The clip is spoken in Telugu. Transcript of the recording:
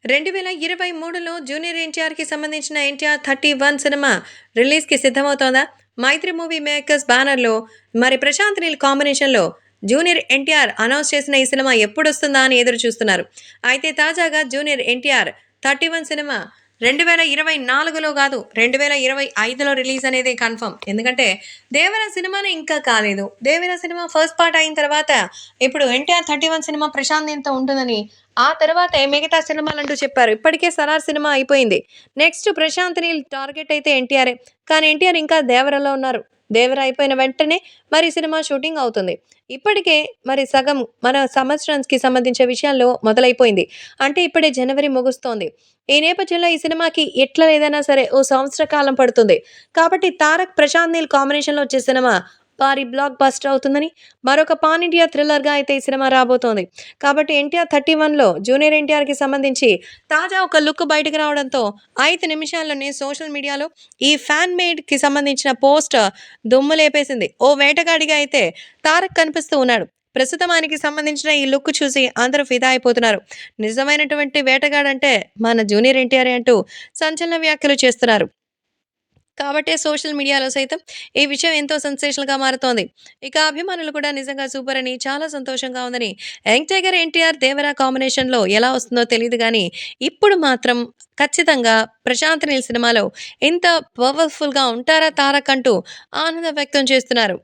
2023లో జూనియర్ ఎన్టీఆర్‌కి సంబంధించిన 'ఎన్టీఆర్ 31' సినిమా రిలీజ్‌కి సిద్ధమవుతోందా? 'మైత్రి మూవీ మేకర్స్' బ్యానర్‌లో మరి ప్రశాంత్ నీల్ కాంబినేషన్‌లో జూనియర్ ఎన్టీఆర్ అనౌన్స్ చేసిన ఈ సినిమా ఎప్పుడొస్తుందా అని ఎదురు చూస్తున్నారు. అయితే తాజాగా జూనియర్ ఎన్టీఆర్ 31 సినిమా 2024లో కాదు 2025లో రిలీజ్ అనేది కన్ఫర్మ్. ఎందుకంటే 'దేవర' సినిమానే ఇంకా కాలేదు. 'దేవర' సినిమా ఫస్ట్ పార్ట్ అయిన తర్వాత ఇప్పుడు 'ఎన్టీఆర్ 31' సినిమా ప్రశాంత్ నీల్‌తో ఉంటుందని ఆ తర్వాతే మిగతా సినిమాలంటూ చెప్పారు. ఇప్పటికే 'సలార్' సినిమా అయిపోయింది. నెక్స్ట్ ప్రశాంత్ నీల్ టార్గెట్ అయితే ఎన్టీఆరే. కానీ ఎన్టీఆర్ ఇంకా 'దేవర'లో ఉన్నారు. 'దేవర' అయిపోయిన వెంటనే మరి సినిమా షూటింగ్ అవుతుంది. ఇప్పటికే మరి సగం మన సంవత్సరానికి సంబంధించిన విషయాల్లో మొదలైపోయింది. అంటే ఇప్పుడే జనవరి ముగుస్తోంది. ఈ నేపథ్యంలో ఈ సినిమాకి ఎట్లా లేదన్నా సరే ఓ సంవత్సర కాలం పడుతుంది. కాబట్టి 'తారక్', ప్రశాంత్ నీల్ కాంబినేషన్‌లో వచ్చే సినిమా భారీ బ్లాక్ బస్టర్ అవుతుందని, మరొక పాన్ ఇండియా థ్రిల్లర్‌గా అయితే ఈ సినిమా రాబోతోంది. కాబట్టి 'ఎన్టీఆర్ 31లో జూనియర్ ఎన్టీఆర్‌కి సంబంధించి తాజా ఒక లుక్ బయటకు రావడంతో 5 నిమిషాల్లోనే సోషల్ మీడియాలో ఈ ఫ్యాన్ మేడ్‌కి సంబంధించిన పోస్ట్ దుమ్ము లేపేసింది. ఓ వేటగాడిగా అయితే తారక్ కనిపిస్తూ ఉన్నాడు. ప్రస్తుతం ఆయనకి సంబంధించిన ఈ లుక్ చూసి అందరూ ఫిదా అయిపోతున్నారు. నిజమైనటువంటి వేటగాడంటే మన జూనియర్ ఎన్టీఆరే అంటూ సంచలన వ్యాఖ్యలు చేస్తున్నారు. కాబట్టే సోషల్ మీడియాలో సైతం ఈ విషయం ఎంతో సెన్సేషనల్‌గా మారుతోంది. ఇక అభిమానులు కూడా నిజంగా సూపర్ అని, చాలా సంతోషంగా ఉందని, యంగ్ టైగర్ ఎన్టీఆర్, దేవర కాంబినేషన్‌లో ఎలా వస్తుందో తెలీదు గానీ, ఇప్పుడు మాత్రం ఖచ్చితంగా ప్రశాంత్ నీల్ సినిమాలో ఇంత పవర్‌ఫుల్‌గా ఉంటారా తారక్ అంటూ ఆనందం వ్యక్తం చేస్తున్నారు.